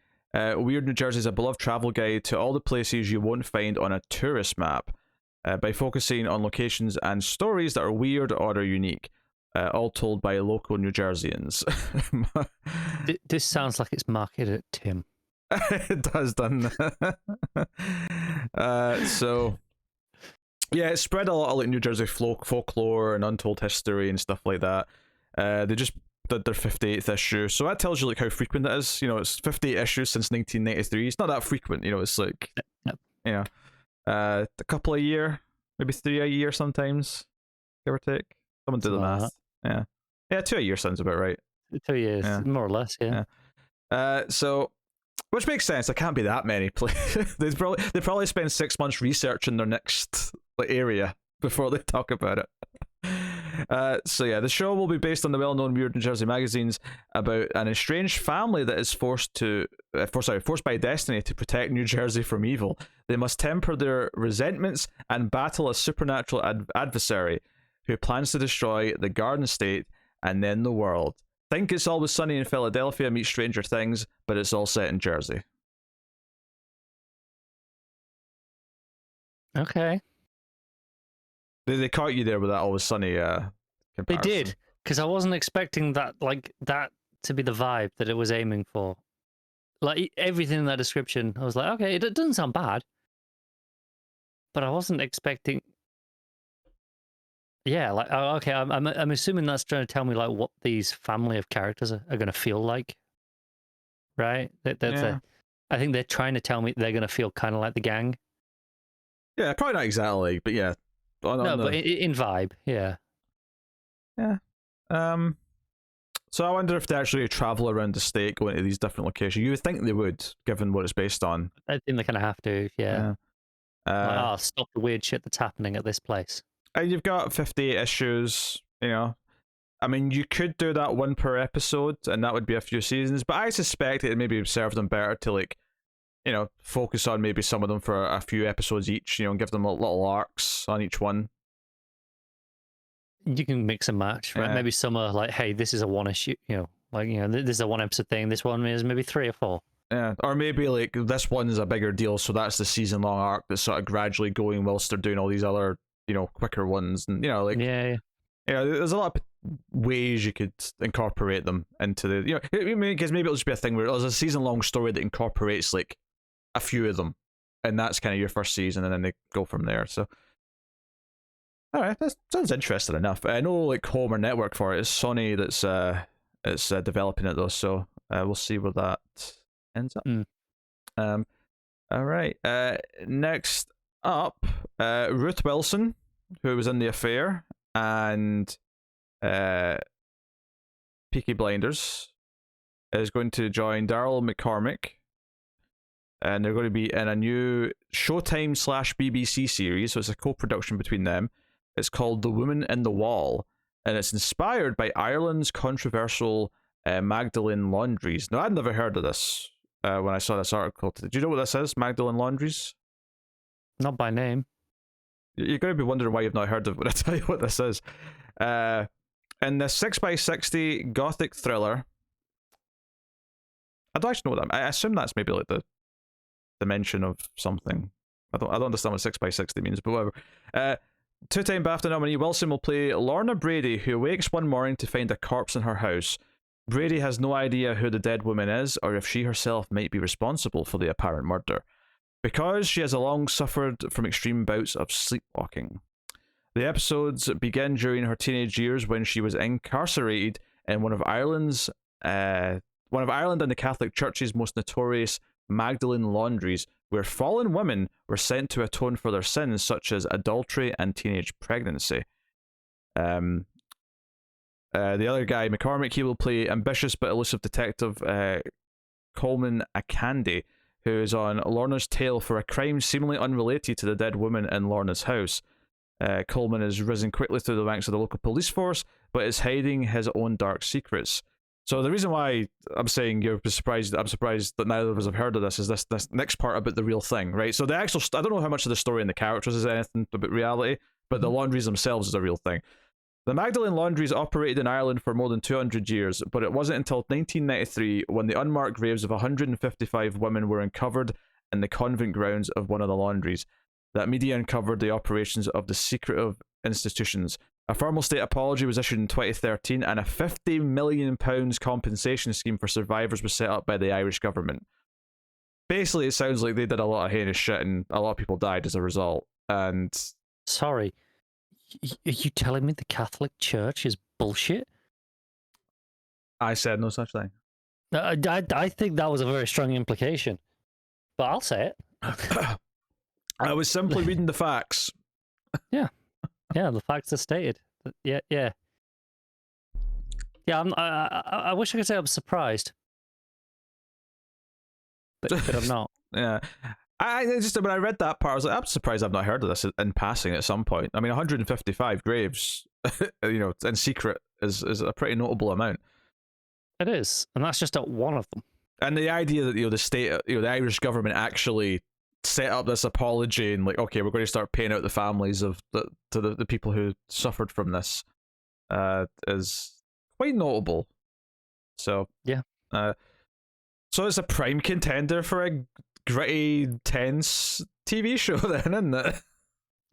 Weird New Jersey is a beloved travel guide to all the places you won't find on a tourist map, by focusing on locations and stories that are weird or are unique, all told by local New Jerseyans. This sounds like it's marketed at Tim. It does, doesn't it? So, yeah, it spread a lot of like New Jersey folklore and untold history and stuff like that. They just did their 58th issue, so that tells you like how frequent it is. It's 58 issues since 1993. It's not that frequent. It's like a couple a year, maybe 3 a year sometimes, give or take. Someone do the math. Yeah, 2 a year sounds about right. 2 years, more or less. Yeah. So, which makes sense. There can't be that many places. they probably spend 6 months researching their next area before they talk about it. So yeah, the show will be based on the well-known Weird New Jersey magazines about an estranged family that is forced by destiny to protect New Jersey from evil. They must temper their resentments and battle a supernatural adversary who plans to destroy the Garden State and then the world. Think It's Always Sunny in Philadelphia meets Stranger Things, but it's all set in Jersey. Okay. They caught you there with that Always Sunny comparison. They did, because I wasn't expecting that to be the vibe that it was aiming for. Like everything in that description, I was like, okay, it doesn't sound bad, but I wasn't expecting. Yeah, like okay, I'm assuming that's trying to tell me like what these family of characters are going to feel like, right? I think they're trying to tell me they're going to feel kind of like the gang. Yeah, probably not exactly, but yeah. But in vibe, yeah. Yeah. So I wonder if they actually travel around the state, going to these different locations. You would think they would, given what it's based on. I think they kind of have to, yeah. Stop the weird shit that's happening at this place. And you've got 58 issues, I mean, you could do that one per episode, and that would be a few seasons, but I suspect it maybe serve them better to, like, focus on maybe some of them for a few episodes each, and give them little arcs on each one. You can mix and match, right? Maybe some are like, hey, this is a one issue, this is a one episode thing. This one is maybe 3 or 4. Yeah. Or maybe like this one is a bigger deal, so that's the season long arc that's sort of gradually going whilst they're doing all these other, quicker ones. And, there's a lot of ways you could incorporate them into the, because maybe it'll just be a thing where there's a season long story that incorporates like a few of them, and that's kind of your first season, and then they go from there. So, all right, that sounds interesting enough. I know like home or network for it. It's Sony that's developing it though, so we'll see where that ends up. All right. Next up, Ruth Wilson, who was in The Affair and Peaky Blinders. is going to join Daryl McCormick, and they're going to be in a new Showtime slash BBC series, so it's a co-production between them. It's called The Woman in the Wall, and it's inspired by Ireland's controversial Magdalene Laundries. Now, I'd never heard of this when I saw this article. Did you know what this is, Magdalene Laundries? Not by name. You're going to be wondering why you've not heard of it when I tell you what this is. In the 6x60 gothic thriller, I don't actually know what that. I assume that's maybe like the dimension of something. I don't understand what 6x60 means, but whatever. Two-time BAFTA nominee Wilson will play Lorna Brady, who awakes one morning to find a corpse in her house. Brady has no idea who the dead woman is, or if she herself might be responsible for the apparent murder, because she has long suffered from extreme bouts of sleepwalking. The episodes begin during her teenage years when she was incarcerated in one of Ireland and the Catholic Church's most notorious Magdalene Laundries, where fallen women were sent to atone for their sins, such as adultery and teenage pregnancy. The other guy, McCormick, he will play ambitious but elusive detective Coleman Akandi, who is on Lorna's tail for a crime seemingly unrelated to the dead woman in Lorna's house. Coleman has risen quickly through the ranks of the local police force, but is hiding his own dark secrets. So the reason why I'm saying I'm surprised that neither of us have heard of this is this next part about the real thing, right? So the actual, I don't know how much of the story and the characters is anything about reality, but the laundries themselves is a real thing. The Magdalene Laundries operated in Ireland for more than 200 years, but it wasn't until 1993 when the unmarked graves of 155 women were uncovered in the convent grounds of one of the laundries that media uncovered the operations of the secretive institutions. A formal state apology was issued in 2013, and a £50 million compensation scheme for survivors was set up by the Irish government. Basically, it sounds like they did a lot of heinous shit, and a lot of people died as a result. And sorry, are you telling me the Catholic Church is bullshit? I said no such thing. I think that was a very strong implication, but I'll say it. I was simply reading the facts. Yeah, the facts are stated. Yeah. I wish I could say I'm surprised, but I'm not. Yeah. When I read that part, I was like, I'm surprised I've not heard of this in passing at some point. I mean, 155 graves, in secret is a pretty notable amount. It is, and that's just at one of them. And the idea that the state, the Irish government actually set up this apology and like, okay, we're going to start paying out the families of the people who suffered from this, is quite notable. So yeah. So it's a prime contender for a gritty, tense TV show then, isn't it?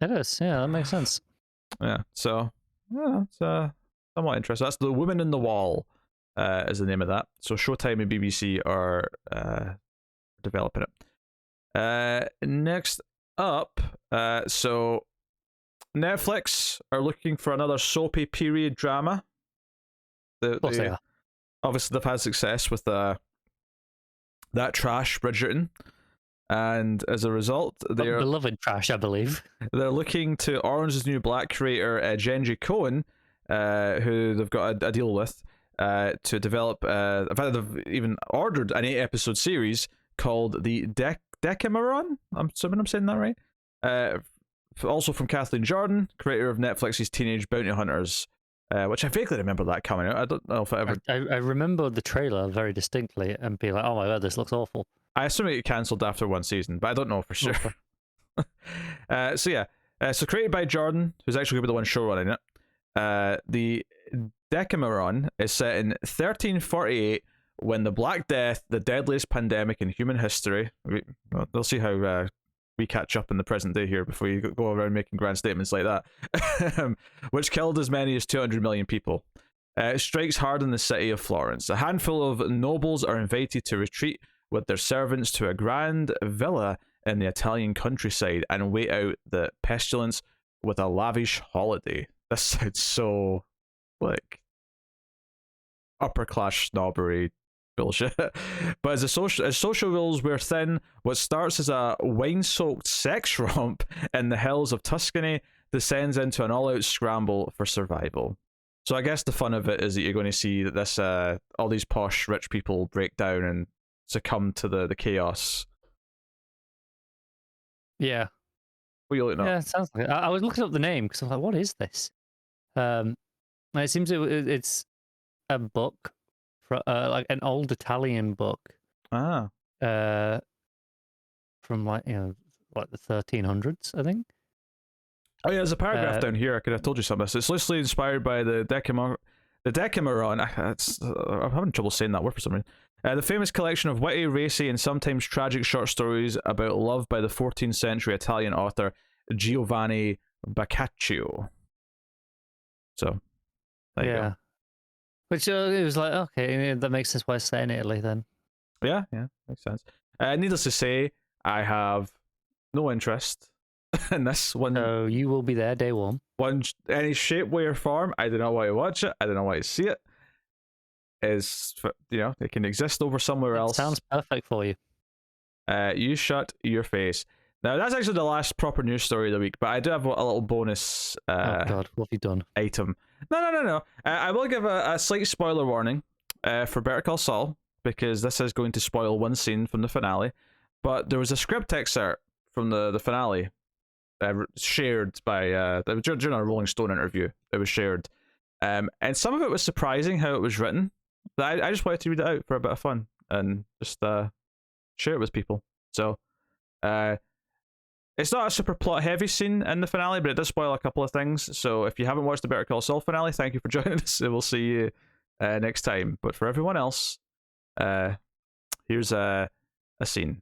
It is, yeah, that makes sense. Yeah, so it's somewhat interesting. That's The Woman in the Wall, is the name of that. So Showtime and BBC are developing it. Next up, so Netflix are looking for another soapy period drama. Of course they are. Obviously, they've had success with that trash Bridgerton, and as a result, they're beloved trash, I believe. They're looking to Orange is the New Black creator Jenji Cohen, who they've got a deal with, to develop. In fact, they've even ordered an 8-episode series called the Decameron. I'm assuming I'm saying that right. Also from Kathleen Jordan, creator of Netflix's Teenage Bounty Hunters, which I vaguely remember that coming out. I don't know if I ever. I remember the trailer very distinctly and be like, "Oh my god, this looks awful." I assume it cancelled after one season, but I don't know for sure. So created by Jordan, who's actually going to be the one showrunning it. The Decameron is set in 1348 when the Black Death, the deadliest pandemic in human history. We'll see how we catch up in the present day here before you go around making grand statements like that, which killed as many as 200 million people. It strikes hard in the city of Florence. A handful of nobles are invited to retreat with their servants to a grand villa in the Italian countryside and wait out the pestilence with a lavish holiday. This sounds so like upper class snobbery bullshit. But as social rules wear thin, what starts as a wine-soaked sex romp in the hills of Tuscany descends into an all-out scramble for survival. So I guess the fun of it is that you're going to see that this all these posh rich people break down and succumb to the chaos. Yeah. What are you looking at? Yeah, it sounds like it. I was looking up the name because I was like, what is this? It seems it's a book, like an old Italian book, Ah. from like like the 1300s, I think. Oh yeah, there's a paragraph down here. I could have told you something. So it's loosely inspired by the Decameron. I'm having trouble saying that word for some reason. The famous collection of witty, racy, and sometimes tragic short stories about love by the 14th century Italian author Giovanni Boccaccio. So, there you go. Which it was like, okay, that makes sense why it's set in Italy then. Yeah, makes sense. Needless to say, I have no interest in this one. So you will be there day one. Any shape, way, or form. I do not want to watch it. I don't want to see it. Is it can exist over somewhere else. Sounds perfect for you. You shut your face. Now that's actually the last proper news story of the week, but I do have a little bonus. Oh God, what have you done? Item. No. I will give a slight spoiler warning for Better Call Saul, because this is going to spoil one scene from the finale. But there was a script excerpt from the finale shared by during a Rolling Stone interview. It was shared, and some of it was surprising how it was written. But I just wanted to read it out for a bit of fun and just share it with people. So, it's not a super plot heavy scene in the finale, but it does spoil a couple of things. So if you haven't watched the Better Call Saul finale, thank you for joining us. We'll see you next time. But for everyone else, here's a scene.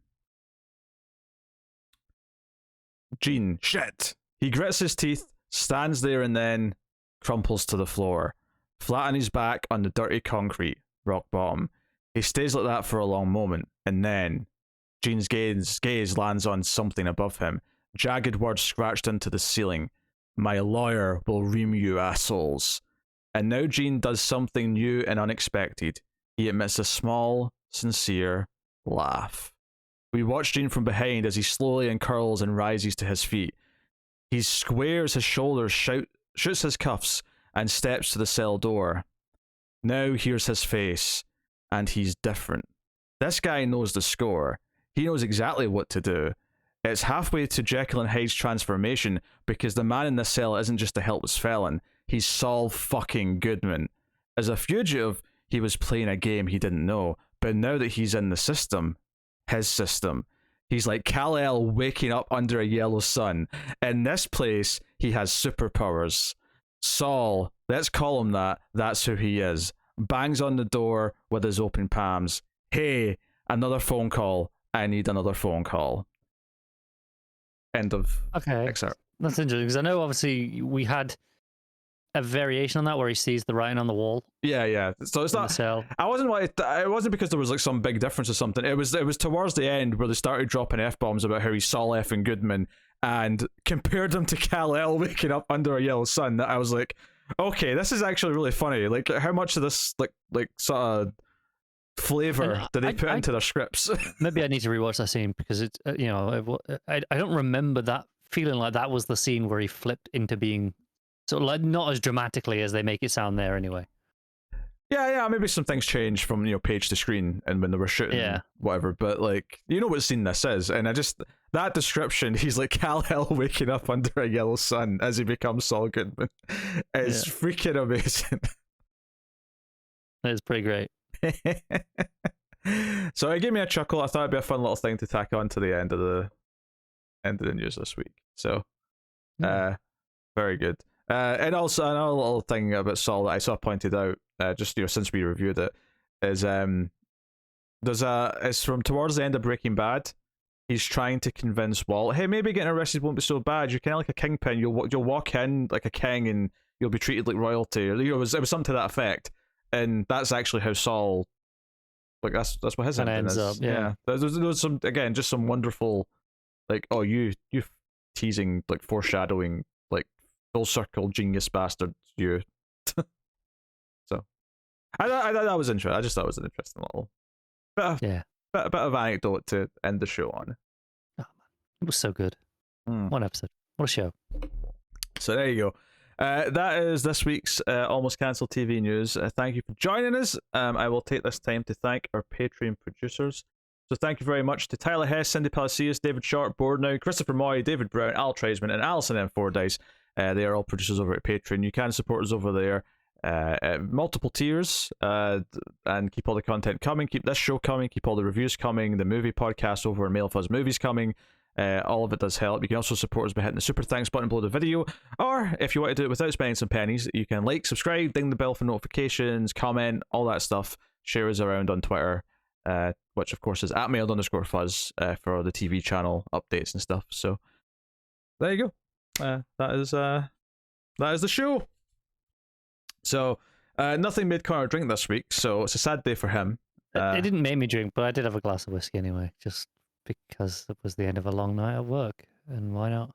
Gene, shit! He grits his teeth, stands there, and then crumples to the floor, flat on his back on the dirty concrete, rock bottom. He stays like that for a long moment, and then Gene's gaze lands on something above him. Jagged words scratched into the ceiling. My lawyer will ream you assholes. And now Gene does something new and unexpected. He emits a small, sincere laugh. We watch Gene from behind as he slowly uncurls and rises to his feet. He squares his shoulders, shoots his cuffs, and steps to the cell door. Now here's his face, and he's different. This guy knows the score. He knows exactly what to do. It's halfway to Jekyll and Hyde's transformation, because the man in this cell isn't just a helpless felon. He's Saul fucking Goodman. As a fugitive, he was playing a game he didn't know, but now that he's in the system, his system, he's like Kal-El waking up under a yellow sun. In this place, he has superpowers. Saul, let's call him that, that's who he is. Bangs on the door with his open palms. Hey, another phone call. I need another phone call. End of excerpt. That's interesting, because I know obviously we had a variation on that where he sees the writing on the wall. Yeah. So it's not. I wasn't like it wasn't because there was like some big difference or something. It was towards the end where they started dropping f-bombs about how he saw effing Goodman and compared him to Kal-El waking up under a yellow sun. That I was like, okay, this is actually really funny. Like, how much of this like sort of flavor did they put into their scripts? Maybe I need to rewatch that scene, because it's I don't remember that feeling like that was the scene where he flipped into being sort of like not as dramatically as they make it sound there anyway. Yeah, maybe some things changed from page to screen and when they were shooting whatever, but like what scene this is, and I just that description, he's like Kal-El waking up under a yellow sun as he becomes Saul Goodman, is freaking amazing. It's pretty great. So it gave me a chuckle. I thought it'd be a fun little thing to tack on to the end of the news this week. So very good. And also another little thing about Saul that I saw pointed out just since we reviewed it is it's from towards the end of Breaking Bad. He's trying to convince Walt, hey, maybe getting arrested won't be so bad. You're kind of like a kingpin. You'll walk in like a king and you'll be treated like royalty. It was something to that effect. And that's actually how Saul, like that's what his ending ends is. up. Yeah. There's some, again, just some wonderful, like, oh, you teasing, like foreshadowing, like full circle genius bastard, you. So I thought that was interesting. I just thought it was an interesting little bit of anecdote to end the show on. Oh man, it was so good. One episode, what a show. So there you go. That is this week's Almost Cancelled TV news. Thank you for joining us. I will take this time to thank our Patreon producers. So thank you very much to Tyler Hess, Cindy Palacios, David Sharp, Boardnow, Christopher Moy, David Brown, Al Treisman, and Alison M. Fordyce. They are all producers over at Patreon. You can support us over there at multiple tiers and keep all the content coming, keep this show coming, keep all the reviews coming, the movie podcast over at Mail Fuzz Movies coming. All of it does help. You can also support us by hitting the super thanks button below the video, or if you want to do it without spending some pennies, you can like, subscribe, ding the bell for notifications, comment, all that stuff. Share us around on Twitter, which of course is at mailed_fuzz for the TV channel updates and stuff. So there you go. That is the show. So nothing made Connor drink this week, so it's a sad day for him. It didn't make me drink, but I did have a glass of whiskey anyway, just because it was the end of a long night at work, and why not?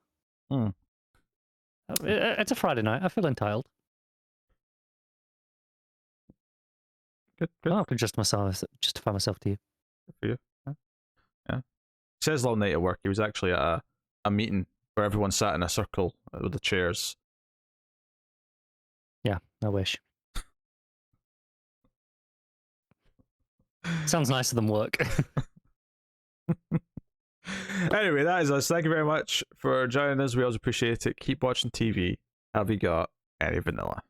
It's a Friday night. I feel entitled. Good. I can justify myself to you. Good for you. Yeah. He says long night at work. He was actually at a meeting where everyone sat in a circle with the chairs. Yeah, I wish. Sounds nicer than work. Anyway, that is us. Thank you very much for joining us. We always appreciate it. Keep watching TV. Have you got any vanilla?